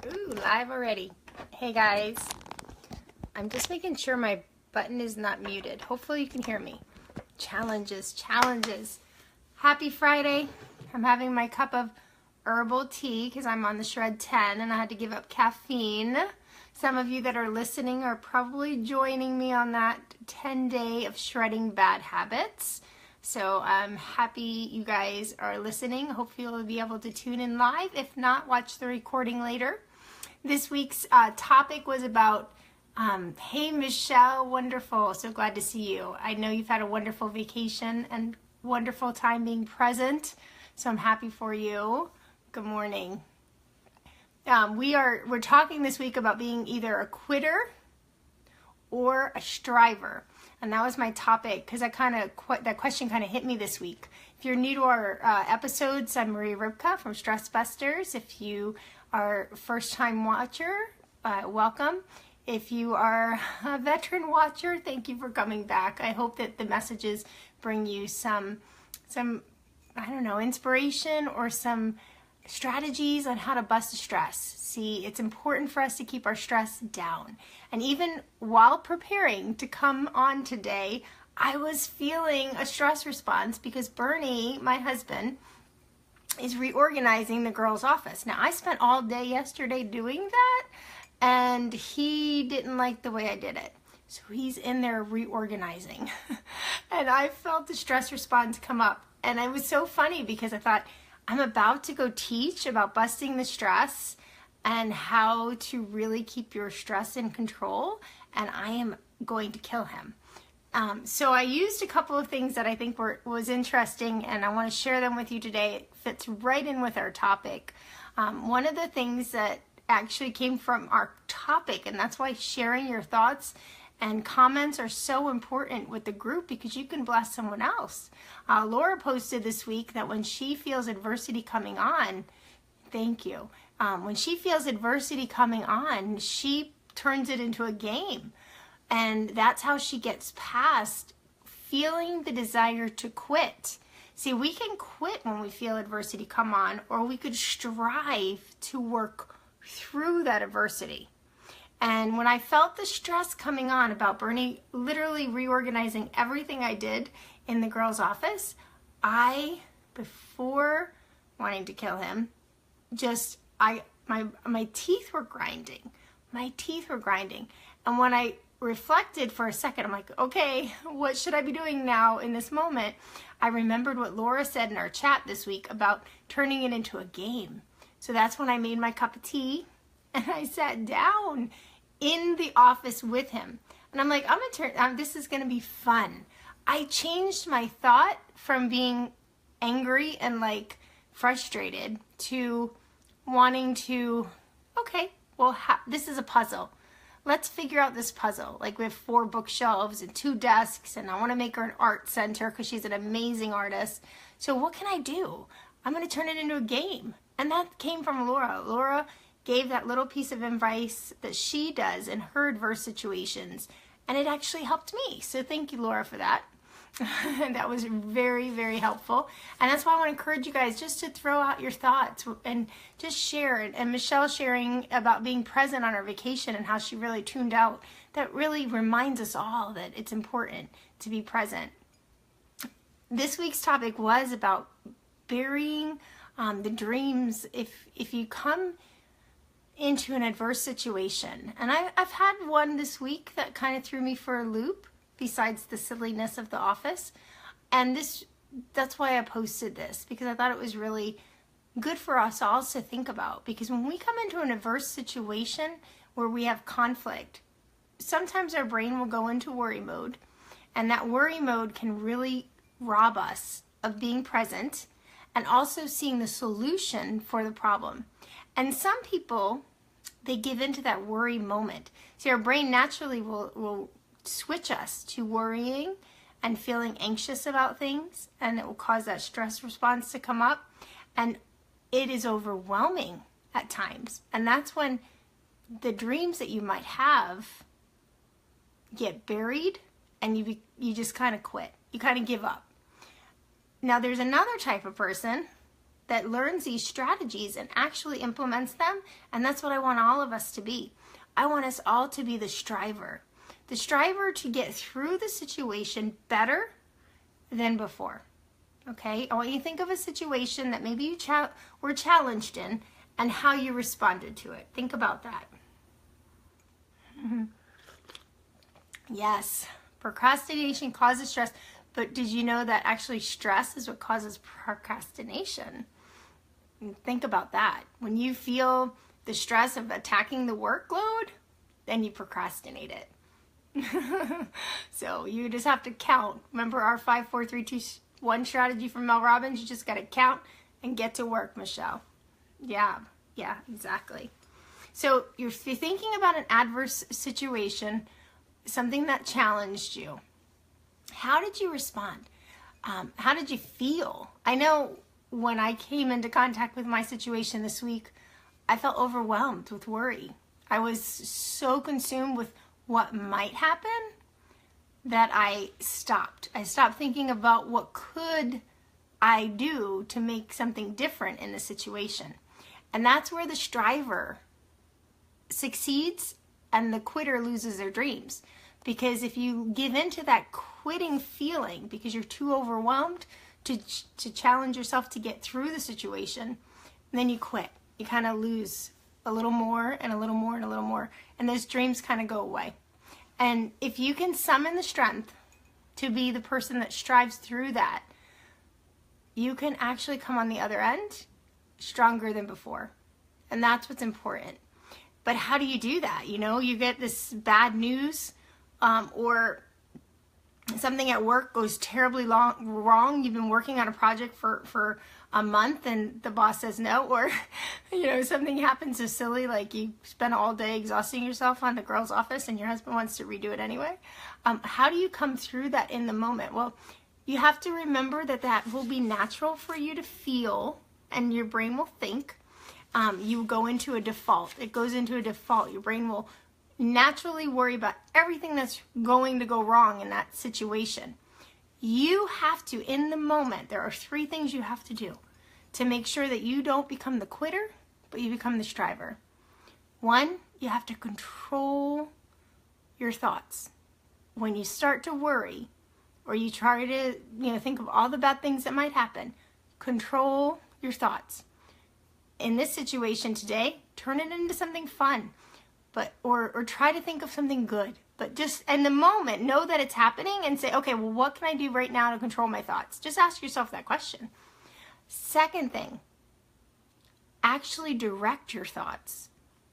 Ooh, live already. Hey guys, I'm just making sure my button is not muted. Hopefully you can hear me. Challenges. Happy Friday. I'm having my cup of herbal tea because I'm on the Shred 10 and I had to give up caffeine. Some of you that are listening are probably joining me on that 10-day of shredding bad habits. So I'm happy you guys are listening. Hopefully you'll be able to tune in live. If not, watch the recording later. This week's topic was about, hey Michelle, wonderful. So glad to see you. I know you've had a wonderful vacation and wonderful time being present. So I'm happy for you. Good morning. We're talking this week about being either a quitter or a striver. And that was my topic because that question kind of hit me this week. If you're new to our episodes, I'm Maria Ribka from Stress Busters. If you are a first-time watcher, welcome. If you are a veteran watcher, thank you for coming back. I hope that the messages bring you some I don't know, inspiration or some strategies on how to bust the stress. See, it's important for us to keep our stress down. And even while preparing to come on today, I was feeling a stress response because Bernie, my husband, is reorganizing the girls' office. Now, I spent all day yesterday doing that, and he didn't like the way I did it. So he's in there reorganizing. And I felt the stress response come up. And it was so funny because I thought, I'm about to go teach about busting the stress and how to really keep your stress in control, and I am going to kill him. So I used a couple of things that I think was interesting, and I want to share them with you today. It fits right in with our topic. One of the things that actually came from our topic, and that's why sharing your thoughts and comments are so important with the group because you can bless someone else. Laura posted this week that when she feels adversity coming on, thank you. When she feels adversity coming on, she turns it into a game. And that's how she gets past feeling the desire to quit. See, we can quit when we feel adversity come on, or we could strive to work through that adversity. And when I felt the stress coming on about Bernie literally reorganizing everything I did in the girls' office, before wanting to kill him, my teeth were grinding. My teeth were grinding. And when I reflected for a second, I'm like, okay, what should I be doing now in this moment? I remembered what Laura said in our chat this week about turning it into a game. So that's when I made my cup of tea and I sat down in the office with him. And I'm like, this is going to be fun. I changed my thought from being angry and like frustrated to wanting to, okay, well, this is a puzzle. Let's figure out this puzzle. Like we have 4 bookshelves and 2 desks, and I want to make her an art center because she's an amazing artist. So what can I do? I'm going to turn it into a game. And that came from Laura. Laura gave that little piece of advice that she does in her adverse situations, and it actually helped me. So thank you, Laura, for that. That was very, very helpful. And that's why I want to encourage you guys just to throw out your thoughts and just share. And Michelle sharing about being present on her vacation and how she really tuned out. That really reminds us all that it's important to be present. This week's topic was about burying the dreams if you come into an adverse situation. And I've had one this week that kind of threw me for a loop, besides the silliness of the office. And that's why I posted this, because I thought it was really good for us all to think about. Because when we come into an adverse situation where we have conflict, sometimes our brain will go into worry mode, and that worry mode can really rob us of being present and also seeing the solution for the problem. And some people, they give into that worry moment. See, our brain naturally will switch us to worrying and feeling anxious about things, and it will cause that stress response to come up, and it is overwhelming at times. And that's when the dreams that you might have get buried, and you just kind of quit. You kind of give up. Now there's another type of person that learns these strategies and actually implements them. And that's what I want all of us to be. I want us all to be the striver to get through the situation better than before. Okay, I want you to think of a situation that maybe you were challenged in and how you responded to it. Think about that. Yes, procrastination causes stress, but did you know that actually stress is what causes procrastination? Think about that. When you feel the stress of attacking the workload, then you procrastinate it. So you just have to count. Remember our 5, 4, 3, 2, 1 strategy from Mel Robbins? You just got to count and get to work, Michelle. Yeah, exactly. So you're thinking about an adverse situation, something that challenged you. How did you respond? How did you feel? I know when I came into contact with my situation this week, I felt overwhelmed with worry. I was so consumed with what might happen that I stopped. I stopped thinking about what could I do to make something different in the situation. And that's where the striver succeeds and the quitter loses their dreams. Because if you give in to that quitting feeling because you're too overwhelmed to challenge yourself to get through the situation, then you quit. You kind of lose a little more and a little more and a little more. And those dreams kind of go away. And if you can summon the strength to be the person that strives through that, you can actually come on the other end stronger than before. And that's what's important. But how do you do that? You know, you get this bad news or something at work goes terribly wrong. You've been working on a project for a month and the boss says no, or you know, something happens so silly like you spent all day exhausting yourself on the girl's office and your husband wants to redo it anyway. How do you come through that in the moment? Well, you have to remember that that will be natural for you to feel and your brain will think. You go into a default. It goes into a default. Your brain will naturally worry about everything that's going to go wrong in that situation. You have to, in the moment, there are 3 things you have to do to make sure that you don't become the quitter, but you become the striver. 1, you have to control your thoughts. When you start to worry, or you try to, think of all the bad things that might happen, control your thoughts. In this situation today, turn it into something fun, or try to think of something good. But just in the moment, know that it's happening and say, okay, well, what can I do right now to control my thoughts? Just ask yourself that question. Second thing, actually direct your thoughts.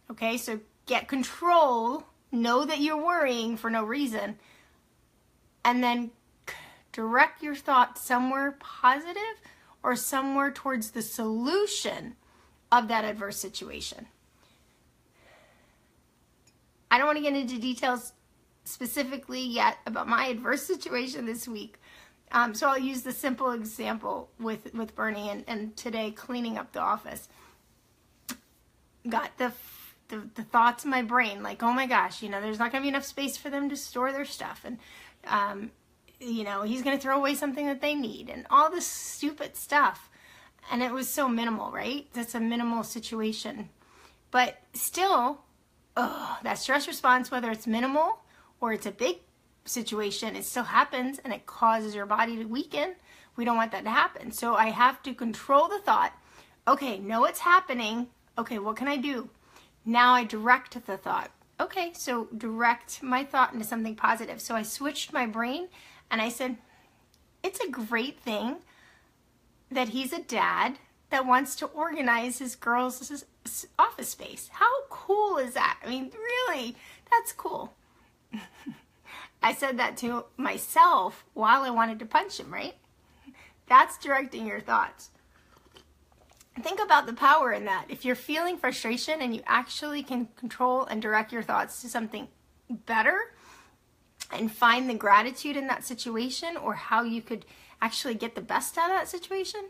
Okay, so get control, know that you're worrying for no reason, and then direct your thoughts somewhere positive or somewhere towards the solution of that adverse situation. I don't want to get into details specifically yet about my adverse situation this week. So I'll use the simple example with Bernie and today cleaning up the office. Got the thoughts in my brain like, oh my gosh, there's not going to be enough space for them to store their stuff. And, he's going to throw away something that they need and all this stupid stuff. And it was so minimal, right? That's a minimal situation. But still, that stress response, whether it's minimal or it's a big situation, it still happens and it causes your body to weaken. We don't want that to happen. So I have to control the thought. Okay, know it's happening. Okay, what can I do? Now I direct the thought. Okay, so direct my thought into something positive. So I switched my brain and I said, it's a great thing that he's a dad that wants to organize his girls' office space. How cool is that? I mean, really, that's cool. I said that to myself while I wanted to punch him, right? That's directing your thoughts. Think about the power in that. If you're feeling frustration and you actually can control and direct your thoughts to something better and find the gratitude in that situation or how you could actually get the best out of that situation,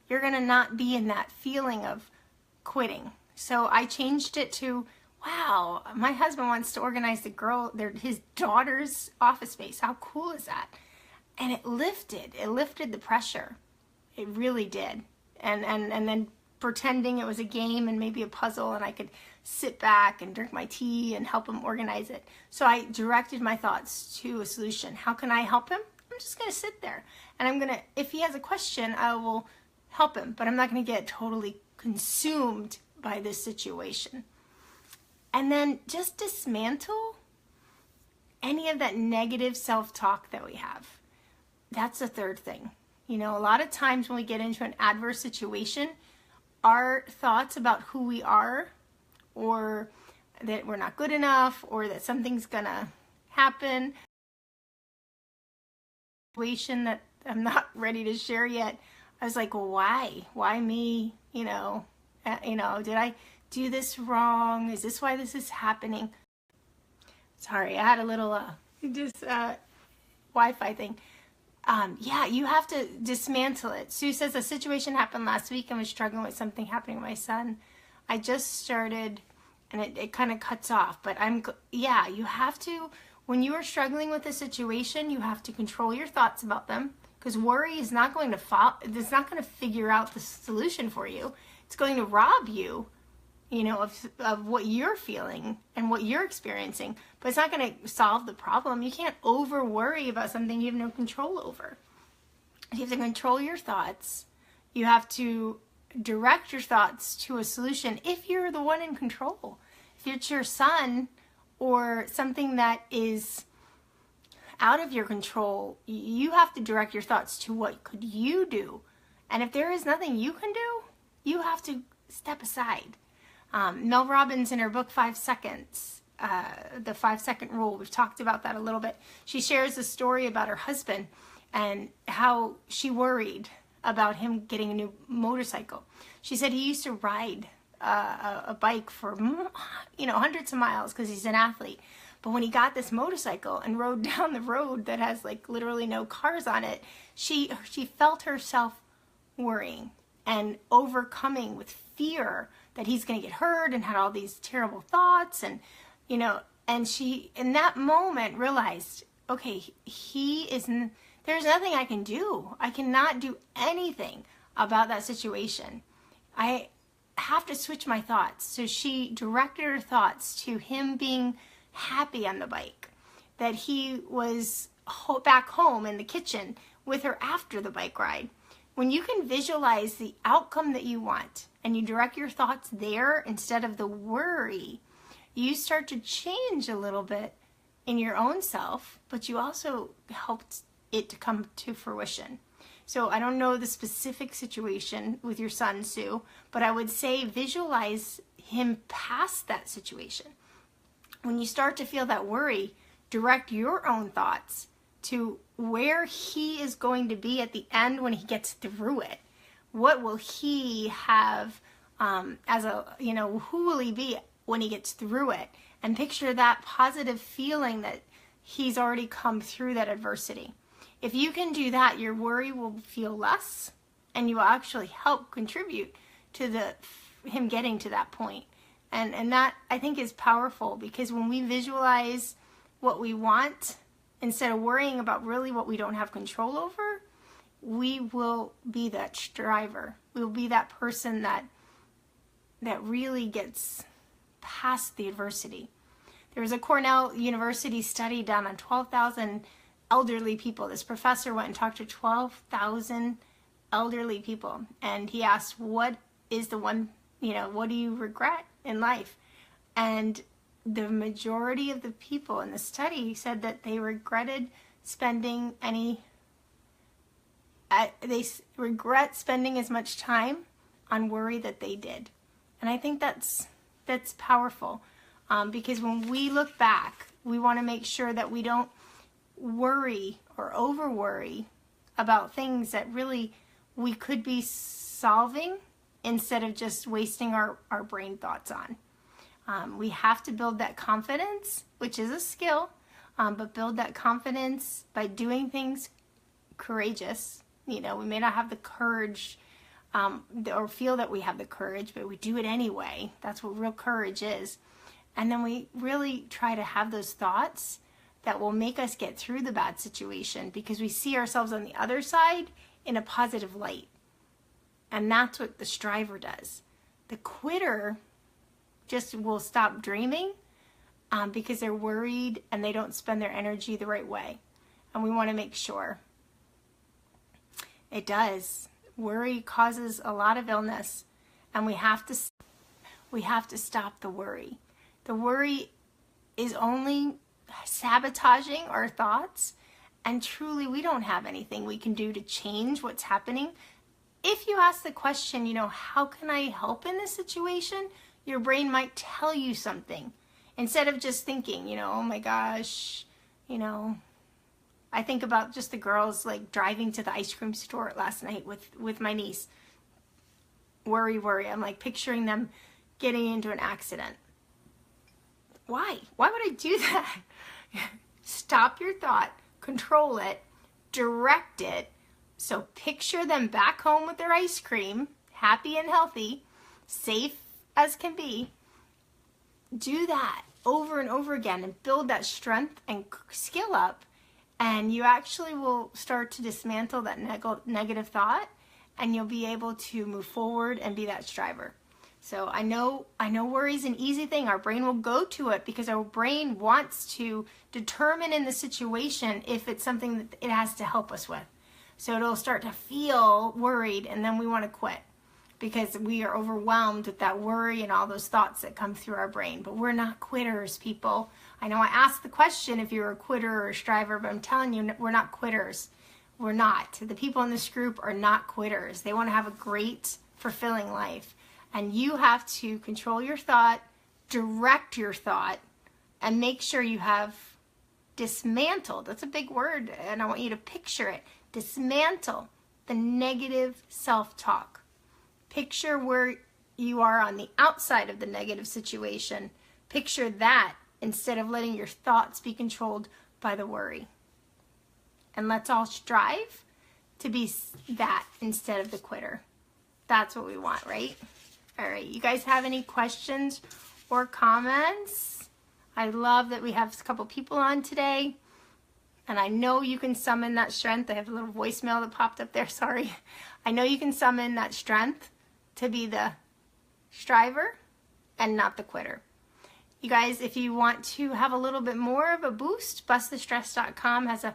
you're going to not be in that feeling of quitting. So I changed it to, wow, my husband wants to organize his daughter's office space. How cool is that? And it lifted the pressure. It really did. and then pretending it was a game and maybe a puzzle, and I could sit back and drink my tea and help him organize it. So I directed my thoughts to a solution. How can I help him? I'm just going to sit there, and I'm going to, if he has a question, I will help him, but I'm not going to get totally consumed by this situation. And then just dismantle any of that negative self-talk that we have. That's the third thing. You know, a lot of times when we get into an adverse situation, our thoughts about who we are, or that we're not good enough, or that something's gonna happen, situation that I'm not ready to share yet, I was like, well, why me? You know, did I do this wrong? Is this why this is happening? Sorry, I had a little Wi-Fi thing. Yeah, you have to dismantle it. Sue says a situation happened last week and was struggling with something happening to my son. I just started, and it kind of cuts off. But yeah, you have to, when you are struggling with a situation, you have to control your thoughts about them, because worry is not going to it's not going to figure out the solution for you. It's going to rob you, you know, of what you're feeling and what you're experiencing, but it's not going to solve the problem. You can't over worry about something you have no control over. You have to control your thoughts. You have to direct your thoughts to a solution if you're the one in control. If it's your son or something that is out of your control, you have to direct your thoughts to what could you do. And if there is nothing you can do, you have to step aside. Mel Robbins, in her book 5 Seconds, the 5-second rule, we've talked about that a little bit. She shares a story about her husband and how she worried about him getting a new motorcycle. She said he used to ride a bike for, you know, hundreds of miles because he's an athlete. But when he got this motorcycle and rode down the road that has like literally no cars on it, she felt herself worrying and overcoming with fear that he's going to get hurt, and had all these terrible thoughts, and you know, and she in that moment realized, okay, there's nothing I can do. I cannot do anything about that situation. I have to switch my thoughts. So she directed her thoughts to him being happy on the bike, that he was back home in the kitchen with her after the bike ride. When you can visualize the outcome that you want and you direct your thoughts there instead of the worry, you start to change a little bit in your own self, but you also helped it to come to fruition. So I don't know the specific situation with your son, Sue, but I would say visualize him past that situation. When you start to feel that worry, direct your own thoughts to where he is going to be at the end when he gets through it. What will he have who will he be when he gets through it? And picture that positive feeling that he's already come through that adversity. If you can do that, your worry will feel less, and you will actually help contribute to him getting to that point. And that, I think, is powerful, because when we visualize what we want, instead of worrying about really what we don't have control over, we will be that striver. We will be that person that really gets past the adversity. There was a Cornell University study done on 12,000 elderly people. This professor went and talked to 12,000 elderly people, and he asked, what is the one, what do you regret in life? And the majority of the people in the study said that they regretted spending as much time on worry that they did. And I think that's powerful, because when we look back, we want to make sure that we don't worry or over worry about things that really we could be solving instead of just wasting our brain thoughts on. We have to build that confidence, which is a skill, but build that confidence by doing things courageous. We may not have the courage or feel that we have the courage, but we do it anyway. That's what real courage is. And then we really try to have those thoughts that will make us get through the bad situation, because we see ourselves on the other side in a positive light. And that's what the striver does. The quitter just will stop dreaming because they're worried and they don't spend their energy the right way. And we want to make sure. It does. Worry causes a lot of illness, and we have to stop the worry. The worry is only sabotaging our thoughts, and truly we don't have anything we can do to change what's happening. If you ask the question, how can I help in this situation? Your brain might tell you something instead of just thinking, oh my gosh, I think about just the girls like driving to the ice cream store last night with my niece. Worry. I'm like picturing them getting into an accident. Why? Why would I do that? Stop your thought, control it, direct it. So picture them back home with their ice cream, happy and healthy, safe as can be. Do that over and over again and build that strength and skill up. And you actually will start to dismantle that negative thought, and you'll be able to move forward and be that striver. So I know worry is an easy thing. Our brain will go to it because our brain wants to determine in the situation if it's something that it has to help us with. So it'll start to feel worried, and then we want to quit because we are overwhelmed with that worry and all those thoughts that come through our brain. But we're not quitters, people. I know I asked the question if you're a quitter or a striver, but I'm telling you, we're not quitters. We're not. The people in this group are not quitters. They want to have a great, fulfilling life. And you have to control your thought, direct your thought, and make sure you have dismantled. That's a big word, and I want you to picture it. Dismantle the negative self-talk. Picture where you are on the outside of the negative situation. Picture that instead of letting your thoughts be controlled by the worry. And let's all strive to be that instead of the quitter. That's what we want, right? All right, you guys have any questions or comments? I love that we have a couple people on today. And I know you can summon that strength. I have a little voicemail that popped up there, sorry. I know you can summon that strength to be the striver and not the quitter. You guys, if you want to have a little bit more of a boost, BustTheStress.com has a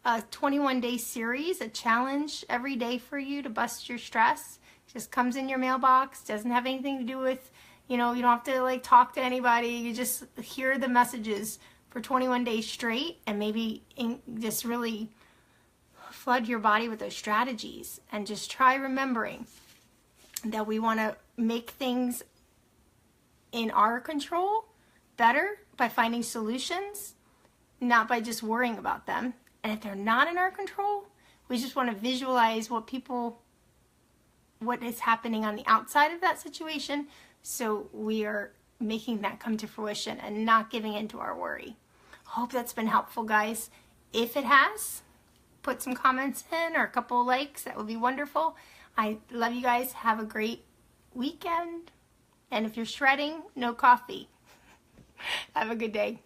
21-day series, a challenge every day for you to bust your stress. It just comes in your mailbox, doesn't have anything to do with, you don't have to like talk to anybody. You just hear the messages for 21 days straight and maybe just really flood your body with those strategies. And just try remembering that we want to make things in our control better by finding solutions, not by just worrying about them. And if they're not in our control, we just want to visualize what is happening on the outside of that situation, so we are making that come to fruition and not giving into our worry. Hope that's been helpful, guys. If it has, put some comments in or a couple likes. That would be wonderful. I love you guys. Have a great weekend. And if you're shredding, no coffee. Have a good day.